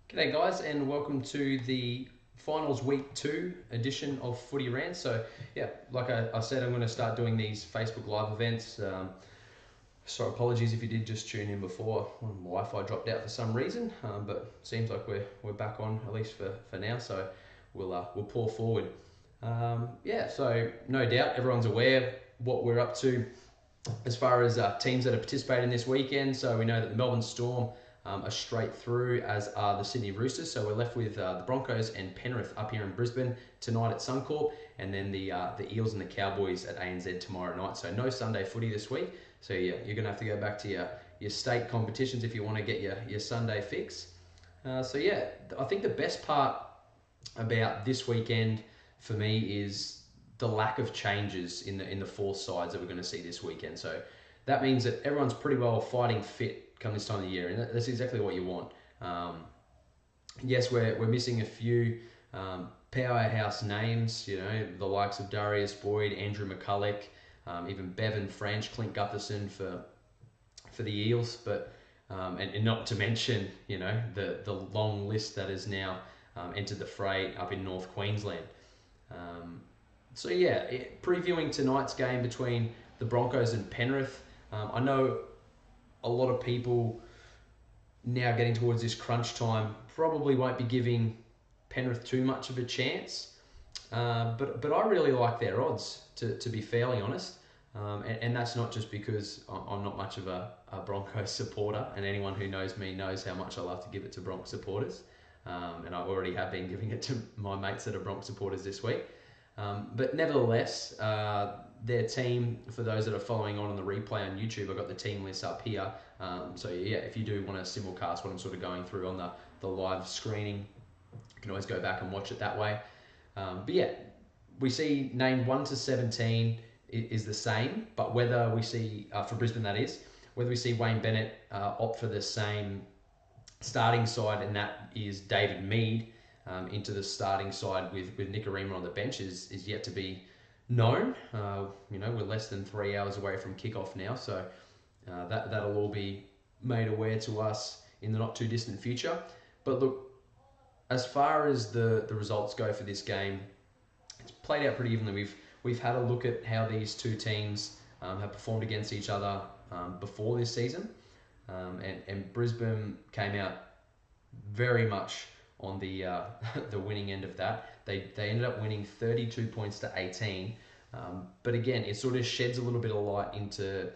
G'day guys, and welcome to the finals week 2 edition of Footy Rants. So yeah, like I said, I'm going to start doing these Facebook Live events. So apologies if you did just tune in before. My Wi-Fi dropped out for some reason, but seems like we're back on, at least for now. So we'll pour forward. So no doubt everyone's aware what we're up to as far as teams that are participating this weekend. So we know that the Melbourne Storm are straight through, as are the Sydney Roosters. So we're left with the Broncos and Penrith up here in Brisbane tonight at Suncorp, and then the Eels and the Cowboys at ANZ tomorrow night. So no Sunday footy this week. So yeah, you're going to have to go back to your state competitions if you want to get your Sunday fix. So yeah, I think the best part about this weekend for me is the lack of changes in the four sides that we're going to see this weekend. So that means that everyone's pretty well fighting fit come this time of the year, and that's exactly what you want. Yes, we're missing a few powerhouse names, the likes of Darius Boyd, Andrew McCulloch, even Bevan Franch, Clint Gutherson for the Eels, but and not to mention the long list that has now entered the fray up in North Queensland. So yeah, previewing tonight's game between the Broncos and Penrith. I know a lot of people now getting towards this crunch time probably won't be giving Penrith too much of a chance, but I really like their odds, to be fairly honest, and that's not just because I'm not much of a Broncos supporter, and anyone who knows me knows how much I love to give it to Bronx supporters, and I already have been giving it to my mates that are Bronx supporters this week. But nevertheless, their team, for those that are following on the replay on YouTube, I've got the team list up here. So yeah, if you do want to simulcast what I'm sort of going through on the live screening, you can always go back and watch it that way. But yeah, we see named 1 to 17 is the same, but whether we see, for Brisbane that is, whether we see Wayne Bennett opt for the same starting side, and that is David Mead, into the starting side with Nikorima on the bench is yet to be known. We're less than 3 hours away from kickoff now, so that'll all be made aware to us in the not too distant future. But look, as far as the results go for this game, it's played out pretty evenly. We've had a look at how these two teams have performed against each other before this season, and Brisbane came out very much on the the winning end of that. They ended up winning 32 points to 18. But again, it sort of sheds a little bit of light into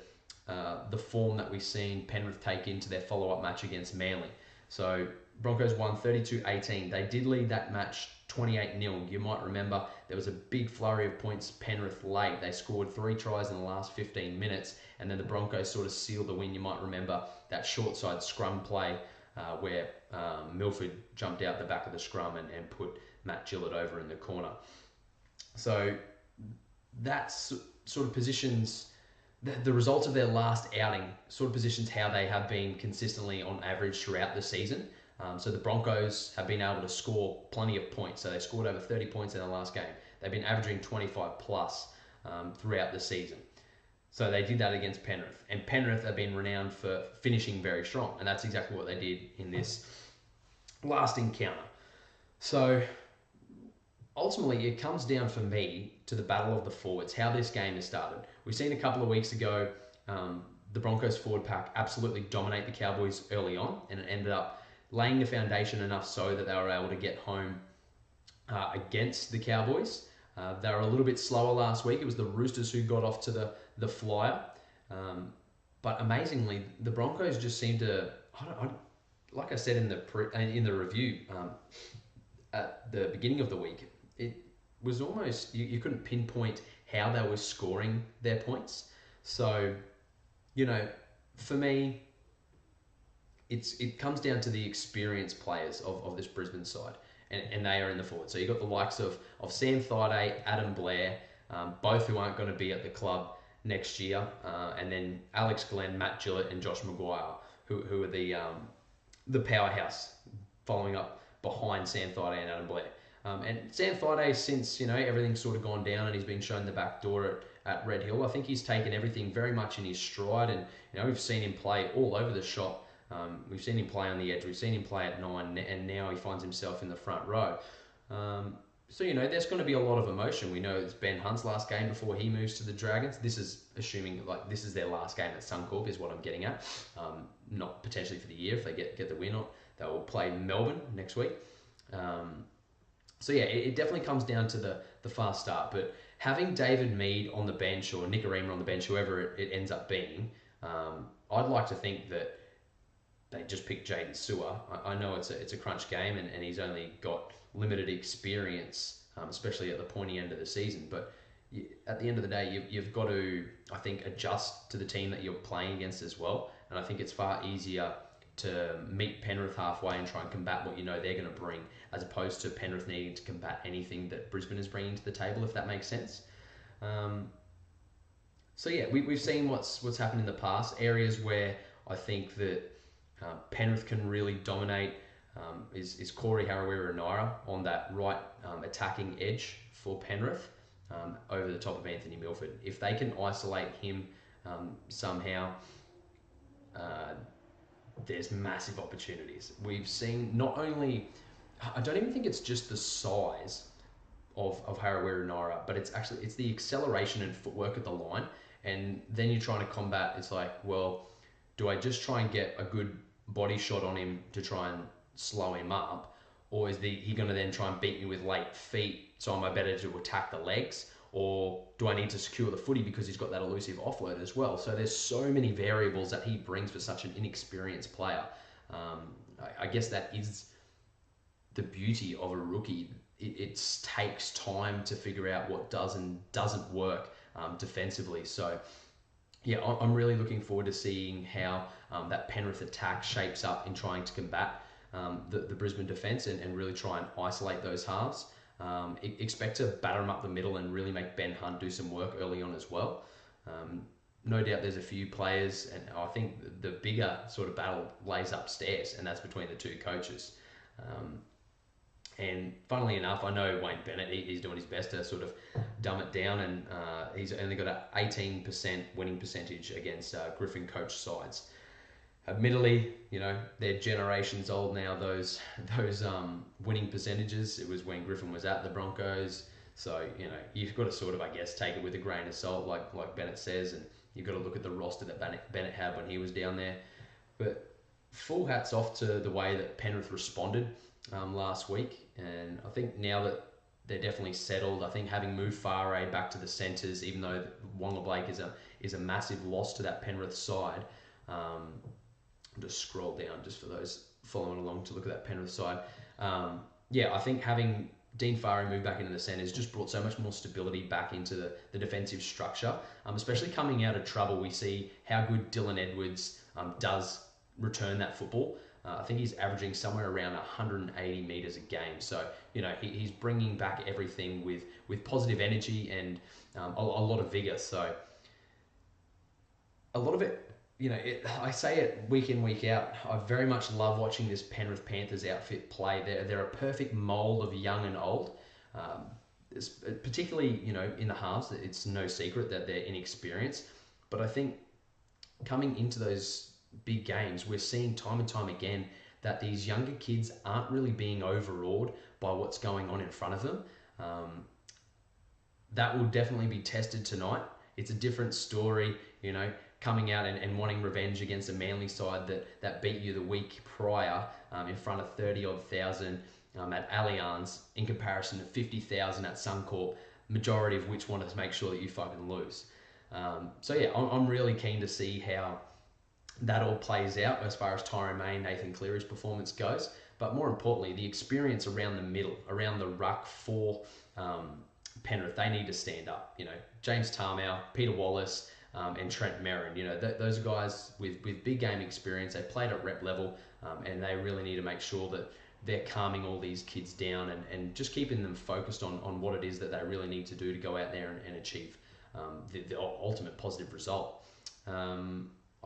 the form that we've seen Penrith take into their follow-up match against Manly. So Broncos won 32-18. They did lead that match 28-0. You might remember there was a big flurry of points Penrith late. They scored 3 tries in the last 15 minutes, and then the Broncos sort of sealed the win. You might remember that short side scrum play where Milford jumped out the back of the scrum and put Matt Gillett over in the corner. So that's sort of positions the results of their last outing, sort of positions how they have been consistently on average throughout the season. So the Broncos have been able to score plenty of points. So they scored over 30 points in the last game. They've been averaging 25 plus throughout the season. So they did that against Penrith. And Penrith have been renowned for finishing very strong. And that's exactly what they did in this last encounter. So ultimately, it comes down for me to the battle of the forwards, how this game has started. We've seen a couple of weeks ago the Broncos forward pack absolutely dominate the Cowboys early on, and it ended up laying the foundation enough so that they were able to get home against the Cowboys. They were a little bit slower last week. It was the Roosters who got off to the flyer. But amazingly, the Broncos just seemed to, like I said in the review at the beginning of the week, it was almost, you couldn't pinpoint how they were scoring their points. So, for me, it comes down to the experienced players of this Brisbane side, and they are in the forward. So you've got the likes of Sam Thaiday, Adam Blair, both who aren't going to be at the club next year, and then Alex Glenn, Matt Gillett, and Josh Maguire, who are the powerhouse following up behind Sam Thaiday and Adam Blair. And Sam Thaiday, since everything's sort of gone down and he's been shown the back door at Red Hill, I think he's taken everything very much in his stride, and we've seen him play all over the shop We've seen him play on the edge. We've seen him play at 9, and now he finds himself in the front row. So, there's going to be a lot of emotion. We know it's Ben Hunt's last game before he moves to the Dragons. This is assuming this is their last game at Suncorp is what I'm getting at. Not potentially for the year if they get the win. They will play Melbourne next week. So yeah, it definitely comes down to the fast start. But having David Mead on the bench or Nicarima on the bench, whoever it ends up being, I'd like to think that they just pick Jaden Sewer. I know it's a crunch game and he's only got limited experience, especially at the pointy end of the season. But at the end of the day, you've got to, I think, adjust to the team that you're playing against as well. And I think it's far easier to meet Penrith halfway and try and combat what you know they're going to bring, as opposed to Penrith needing to combat anything that Brisbane is bringing to the table, if that makes sense. So yeah, we've seen what's happened in the past. Areas where I think that Penrith can really dominate is Corey Harawira-Naera on that right attacking edge for Penrith over the top of Anthony Milford. If they can isolate him somehow, there's massive opportunities. We've seen not only, I don't even think it's just the size of Harawira-Naera, but it's the acceleration and footwork at the line. And then you're trying to combat, it's like, well, do I just try and get a good body shot on him to try and slow him up, or is he going to then try and beat me with late feet, so am I better to attack the legs, or do I need to secure the footy because he's got that elusive offload as well? So there's so many variables that he brings for such an inexperienced player. I guess that is the beauty of a rookie. It takes time to figure out what does and doesn't work defensively. So yeah, I'm really looking forward to seeing how that Penrith attack shapes up in trying to combat the Brisbane defence and really try and isolate those halves. Expect to batter them up the middle and really make Ben Hunt do some work early on as well. No doubt there's a few players, and I think the bigger sort of battle lays upstairs, and that's between the two coaches. And funnily enough, I know Wayne Bennett, he's doing his best to sort of dumb it down, and he's only got an 18% winning percentage against Griffin coach sides. Admittedly, they're generations old now, those winning percentages. It was when Griffin was at the Broncos. So, you've got to sort of, I guess, take it with a grain of salt, like Bennett says, and you've got to look at the roster that Bennett had when he was down there. But full hats off to the way that Penrith responded last week. And I think now that they're definitely settled, I think having moved Farah back to the centres, even though Wonga Blake is a massive loss to that Penrith side, just scroll down just for those following along to look at that Penrith side. I think having Dean Farah move back into the centres just brought so much more stability back into the defensive structure, especially coming out of trouble. We see how good Dylan Edwards does return that football. I think he's averaging somewhere around 180 metres a game. So, he's bringing back everything with positive energy and a lot of vigour. So, a lot of it, I say it week in, week out. I very much love watching this Penrith Panthers outfit play. They're a perfect mould of young and old. Particularly, in the halves, it's no secret that they're inexperienced. But I think coming into those big games, we're seeing time and time again that these younger kids aren't really being overawed by what's going on in front of them. That will definitely be tested tonight. It's a different story, coming out and wanting revenge against a Manly side that beat you the week prior in front of 30-odd thousand at Allianz in comparison to 50,000 at Suncorp, majority of which wanted to make sure that you fucking lose. So yeah, I'm really keen to see how that all plays out as far as Tyrone May and Nathan Cleary's performance goes. But more importantly, the experience around the middle, around the ruck for Penrith, they need to stand up. James Tarmow, Peter Wallace, and Trent Merrin. Those guys with big game experience. They played at rep level, and they really need to make sure that they're calming all these kids down and just keeping them focused on what it is that they really need to do to go out there and achieve the ultimate positive result.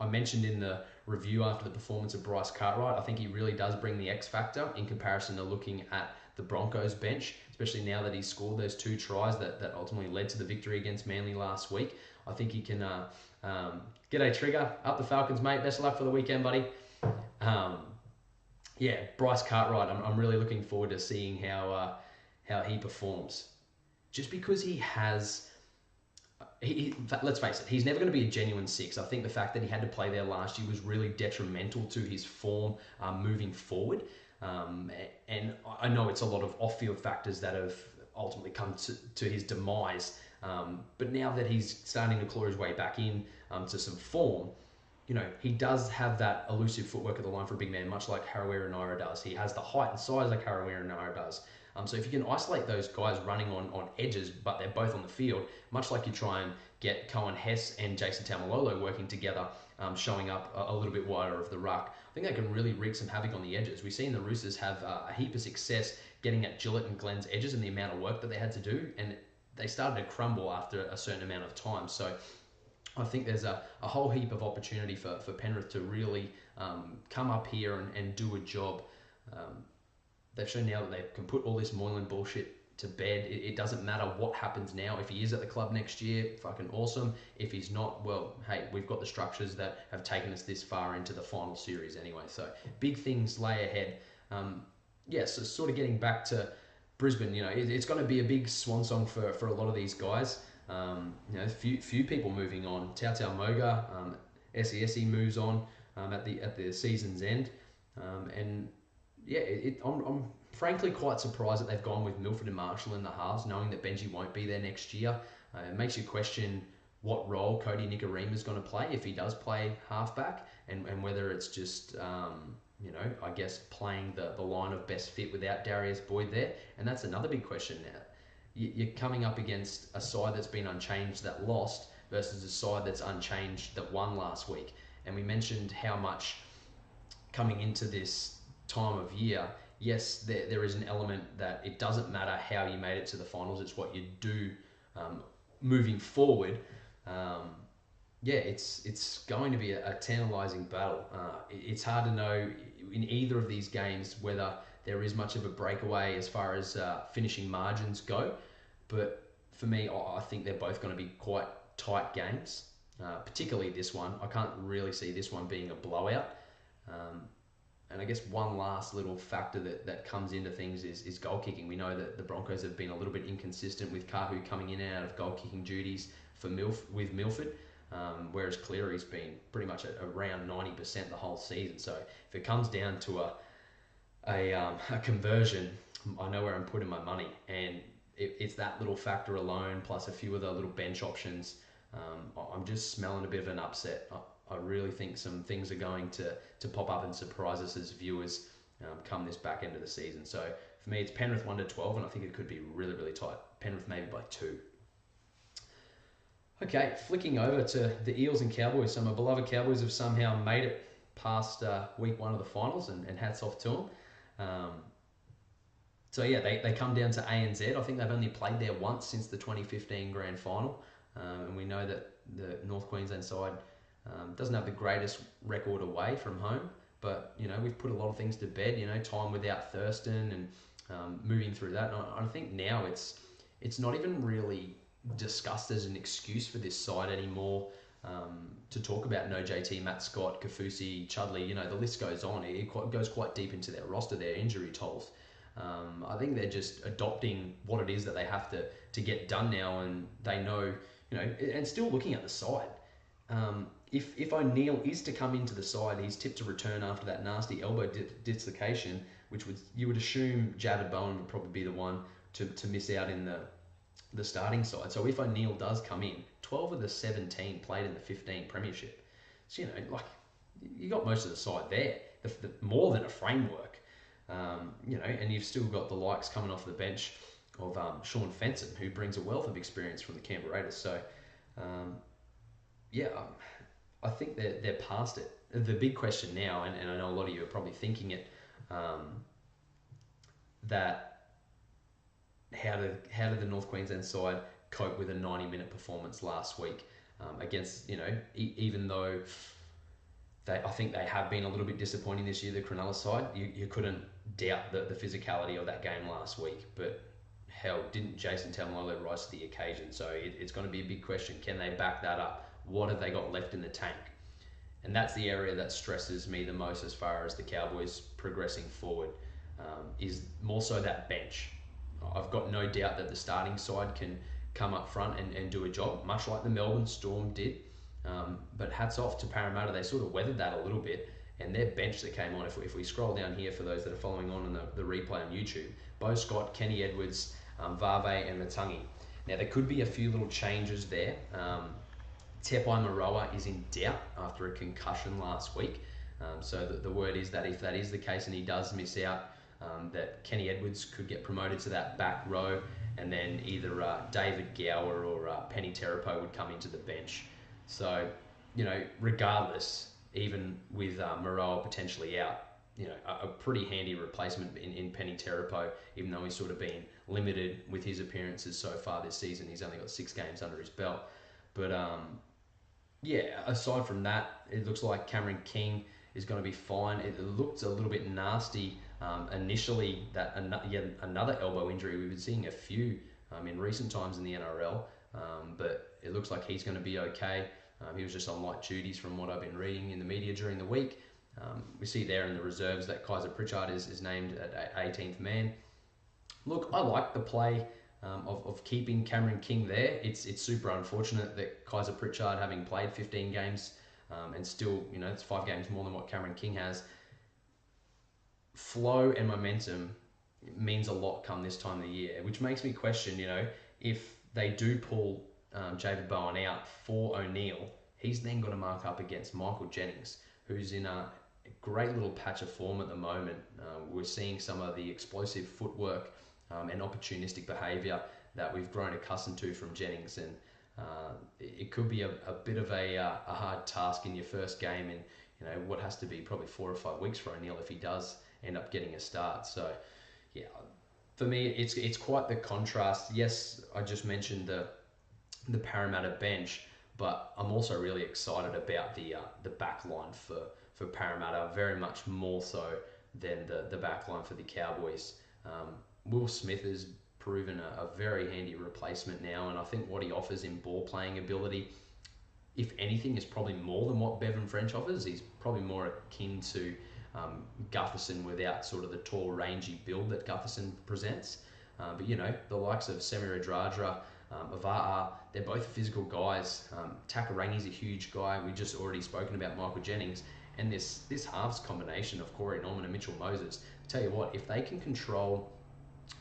I mentioned in the review after the performance of Bryce Cartwright, I think he really does bring the X factor in comparison to looking at the Broncos bench, especially now that he's scored those 2 tries that ultimately led to the victory against Manly last week. I think he can get a trigger up the Falcons, mate. Best of luck for the weekend, buddy. Yeah, Bryce Cartwright, I'm really looking forward to seeing how he performs. Just because he has, let's face it, he's never going to be a genuine six. I think the fact that he had to play there last year was really detrimental to his form moving forward. And I know it's a lot of off-field factors that have ultimately come to his demise. But now that he's starting to claw his way back in to some form, he does have that elusive footwork at the line for a big man, much like Harawira-Naera does. He has the height and size like Harawira-Naera does. So if you can isolate those guys running on edges, but they're both on the field, much like you try and get Cohen Hess and Jason Taumalolo working together, showing up a little bit wider of the ruck, I think they can really wreak some havoc on the edges. We've seen the Roosters have a heap of success getting at Gillett and Glenn's edges and the amount of work that they had to do, and they started to crumble after a certain amount of time. So I think there's a whole heap of opportunity for Penrith to really come up here and do a job. They've shown now that they can put all this Moylan bullshit to bed. It doesn't matter what happens now. If he is at the club next year, fucking awesome. If he's not, well, hey, we've got the structures that have taken us this far into the final series anyway. So big things lay ahead. So sort of getting back to Brisbane, it's going to be a big swan song for a lot of these guys. Few people moving on. Tautau Moga, SESE moves on at the season's end, I'm frankly quite surprised that they've gone with Milford and Marshall in the halves, knowing that Benji won't be there next year. It makes you question what role Cody Nikorima is going to play if he does play halfback, and whether it's just I guess playing the line of best fit without Darius Boyd there, and that's another big question now. You're coming up against a side that's been unchanged that lost versus a side that's unchanged that won last week. And we mentioned how much coming into this time of year, yes, there is an element that it doesn't matter how you made it to the finals, it's what you do moving forward. It's going to be a tantalising battle. It's hard to know in either of these games whether there is much of a breakaway as far as finishing margins go. But for me, I think they're both going to be quite tight games, particularly this one. I can't really see this one being a blowout. And I guess one last little factor that comes into things is goal kicking. We know that the Broncos have been a little bit inconsistent with Kahu coming in and out of goal kicking duties with Milford, whereas Cleary's been pretty much at around 90% the whole season. So if it comes down to a conversion, I know where I'm putting my money, and it's that little factor alone, plus a few of the little bench options. I'm just smelling a bit of an upset. I really think some things are going to pop up and surprise us as viewers come this back end of the season. So for me, it's Penrith 1-12, and I think it could be really, really tight. Penrith maybe by 2. Okay, flicking over to the Eels and Cowboys. So my beloved Cowboys have somehow made it past week 1 of the finals, and hats off to them. They come down to ANZ. I think they've only played there once since the 2015 grand final. And we know that the North Queensland side doesn't have the greatest record away from home. But, we've put a lot of things to bed, time without Thurston and moving through that. And I think now it's not even really discussed as an excuse for this side anymore to talk about no JT, Matt Scott, Kafusi, Chudley. The list goes on. It goes quite deep into their roster, their injury tolls. I think they're just adopting what it is that they have to get done now, and they know, and still looking at the side. If O'Neill is to come into the side, he's tipped to return after that nasty elbow dislocation, which you would assume Javid Bowen would probably be the one to miss out in the starting side. So if O'Neill does come in, 12 of the 17 played in the 15 premiership. So, you got most of the side there, the more than a framework. And you've still got the likes coming off the bench of Sean Fenton, who brings a wealth of experience from the Canberra Raiders. So, I think they're past it. The big question now, and I know a lot of you are probably thinking it, that how did the North Queensland side cope with a 90-minute performance last week against, even though I think they have been a little bit disappointing this year, the Cronulla side. You couldn't doubt the physicality of that game last week, but hell, didn't Jason Taumalolo rise to the occasion? So it's going to be a big question. Can they back that up? What have they got left in the tank? And that's the area that stresses me the most as far as the Cowboys progressing forward, is more so that bench. I've got no doubt that the starting side can come up front and do a job, much like the Melbourne Storm did. But hats off to Parramatta, they sort of weathered that a little bit, and their bench that came on, if we scroll down here for those that are following on in the replay on YouTube, Beau Scott, Kenny Edwards, Vave and Matangi. Now there could be a few little changes there. Tepai Maroa is in doubt after a concussion last week. So the word is that if that is the case and he does miss out, that Kenny Edwards could get promoted to that back row, and then either David Gower or Penny Terapo would come into the bench. So, regardless, even with Maroa potentially out, a pretty handy replacement in Penny Terapo, even though he's sort of been limited with his appearances so far this season. He's only got 6 games under his belt. But, aside from that, it looks like Cameron King is going to be fine. It looked a little bit nasty initially, that another elbow injury. We've been seeing a few in recent times in the NRL, but it looks like he's going to be okay. He was just on light duties from what I've been reading in the media during the week. We see there in the reserves that Kaiser Pritchard is named at 18th man. Look, I like the play of keeping Cameron King there. It's super unfortunate that Kaiser Pritchard, having played 15 games and still, it's 5 games more than what Cameron King has. Flow and momentum means a lot come this time of the year, which makes me question, if they do pull David Bowen out for O'Neill, he's then going to mark up against Michael Jennings, who's in a great little patch of form at the moment. We're seeing some of the explosive footwork and opportunistic behaviour that we've grown accustomed to from Jennings, and it could be a bit of a hard task in your first game in what has to be probably 4 or 5 weeks for O'Neill if he does end up getting a start. So yeah, for me it's quite the contrast. Yes, I just mentioned the Parramatta bench, but I'm also really excited about the back line for Parramatta, very much more so than the back line for the Cowboys. Will Smith has proven a very handy replacement now, and I think what he offers in ball playing ability, if anything, is probably more than what Bevan French offers. He's probably more akin to Gutherson without sort of the tall, rangy build that Gutherson presents. But the likes of Semi Radradra, Ava'a, they're both physical guys. Takarangi's a huge guy. We just already spoken about Michael Jennings. And this halves combination of Corey Norman and Mitchell Moses, I tell you what, if they can control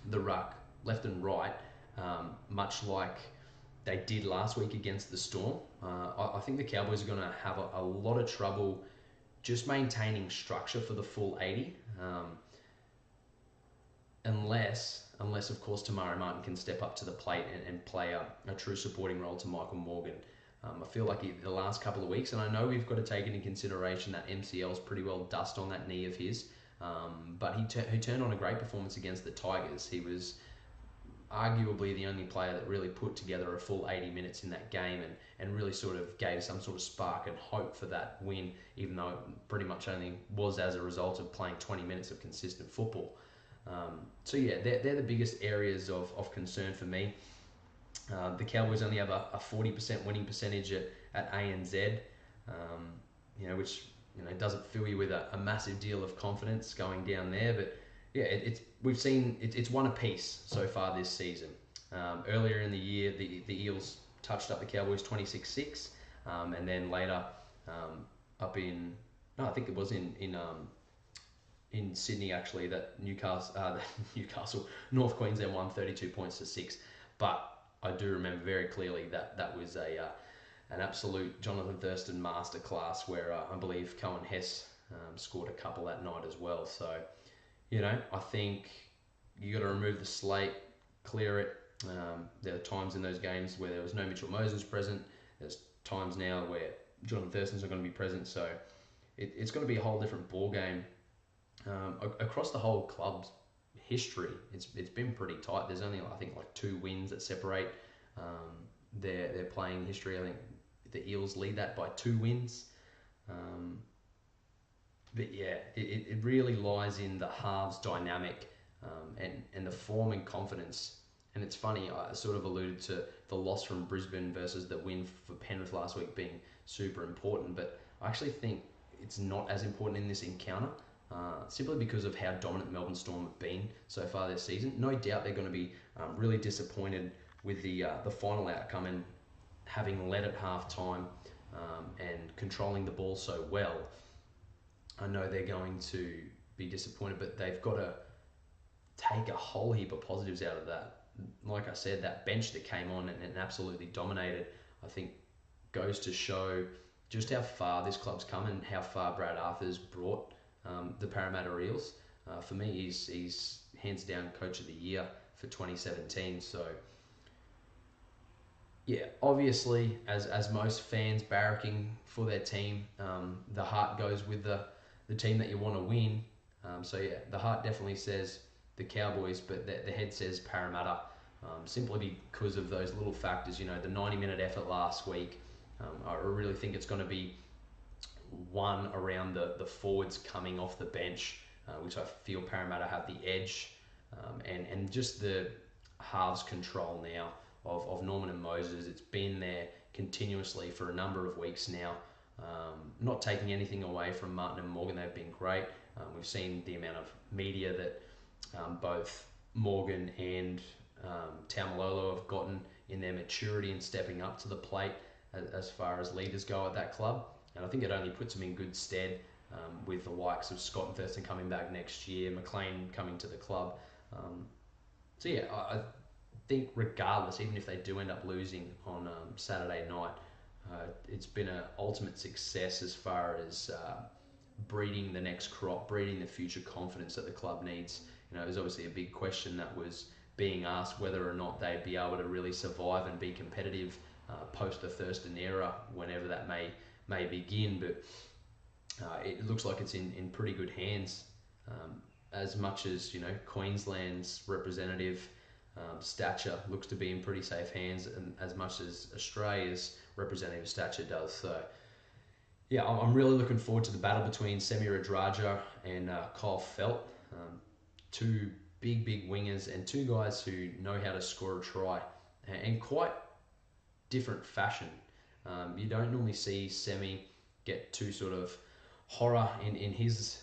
the ruck left and right, much like they did last week against the Storm, I think the Cowboys are going to have a lot of trouble just maintaining structure for the full 80, unless of course Tamari Martin can step up to the plate and play a true supporting role to Michael Morgan. I feel like the last couple of weeks, and I know we've got to take into consideration that MCL's pretty well dust on that knee of his, but he turned on a great performance against the Tigers. He was arguably the only player that really put together a full 80 minutes in that game and really sort of gave some sort of spark and hope for that win, even though it pretty much only was as a result of playing 20 minutes of consistent football. So yeah, they're the biggest areas of concern for me. The Cowboys only have a 40% winning percentage at ANZ, which doesn't fill you with a massive deal of confidence going down there. But yeah, we've seen it's one apiece so far this season. Earlier in the year, the Eels touched up the Cowboys 26-6, and then later up in I think it was in Sydney actually, that North Queensland won 32 points to 6. But I do remember very clearly that was an absolute Jonathan Thurston masterclass where I believe Cohen Hess scored a couple that night as well. So, I think you got to remove the slate, clear it. There are times in those games where there was no Mitchell Moses present. There's times now where Jonathan Thurston's not going to be present. So it's going to be a whole different ball game. Across the whole club's history, it's been pretty tight. There's only I think like 2 wins that separate their playing history. I think the Eels lead that by 2 wins. But yeah, it really lies in the halves dynamic and the form and confidence. And it's funny, I sort of alluded to the loss from Brisbane versus the win for Penrith last week being super important, but I actually think it's not as important in this encounter, simply because of how dominant Melbourne Storm have been so far this season. No doubt they're going to be really disappointed with the final outcome, and having led at half time and controlling the ball so well. I know they're going to be disappointed, but they've got to take a whole heap of positives out of that. Like I said, that bench that came on and absolutely dominated, I think goes to show just how far this club's come and how far Brad Arthur's brought the Parramatta Eels. For me, he's hands down Coach of the Year for 2017. So yeah, obviously, as most fans barracking for their team, the heart goes with the team that you want to win. So yeah, the heart definitely says the Cowboys, but the head says Parramatta, simply because of those little factors. You know, the 90-minute effort last week. I really think it's going to be one around the forwards coming off the bench, which I feel Parramatta have the edge, and just the halves control now of Norman and Moses. It's been there continuously for a number of weeks now. Not taking anything away from Martin and Morgan, they've been great. We've seen the amount of media that both Morgan and Taumalolo have gotten in their maturity and stepping up to the plate as far as leaders go at that club. And I think it only puts them in good stead with the likes of Scott and Thurston coming back next year, McLean coming to the club. So yeah, I think regardless, even if they do end up losing on Saturday night, it's been an ultimate success as far as breeding the next crop, breeding the future confidence that the club needs. You know, there's obviously a big question that was being asked whether or not they'd be able to really survive and be competitive post the Thurston era, whenever that may begin. But it looks like it's in pretty good hands. As much as, you know, Queensland's representative stature looks to be in pretty safe hands, and as much as Australia's representative stature does. So yeah, I'm really looking forward to the battle between Semi Radradra and Kyle Felt. Two big wingers and two guys who know how to score a try, and quite different fashion. You don't normally see Semi get too sort of horror in his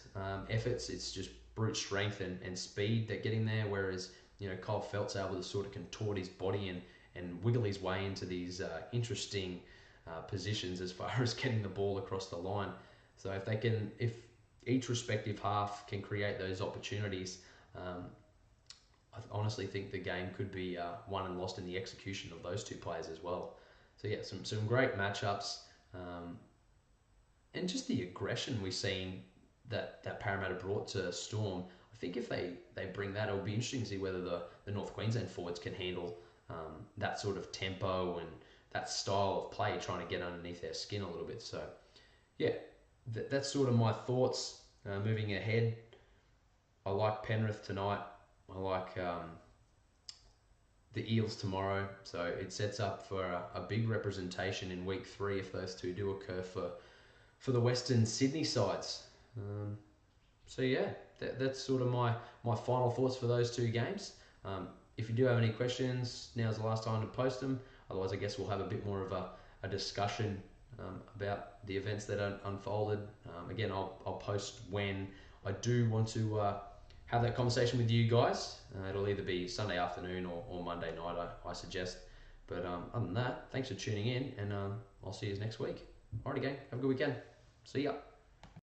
efforts. It's just brute strength and speed that get him there, whereas, you know, Kyle Felt's able to sort of contort his body and wiggle his way into these interesting positions as far as getting the ball across the line. So if each respective half can create those opportunities, I honestly think the game could be won and lost in the execution of those two players as well. So yeah, some great matchups, and just the aggression we've seen that Parramatta brought to Storm. I think if they bring that, it'll be interesting to see whether the North Queensland forwards can handle that sort of tempo and that style of play, trying to get underneath their skin a little bit. So yeah, that's sort of my thoughts moving ahead. I like Penrith tonight. I like the Eels tomorrow. So it sets up for a big representation in week 3 if those two do occur for the Western Sydney sides. So yeah, that's sort of my final thoughts for those two games. If you do have any questions, now's the last time to post them. Otherwise, I guess we'll have a bit more of a discussion about the events that unfolded. Again, I'll post when I do want to have that conversation with you guys. It'll either be Sunday afternoon or Monday night, I suggest. But other than that, thanks for tuning in, and I'll see you next week. Alrighty, gang, have a good weekend. See ya.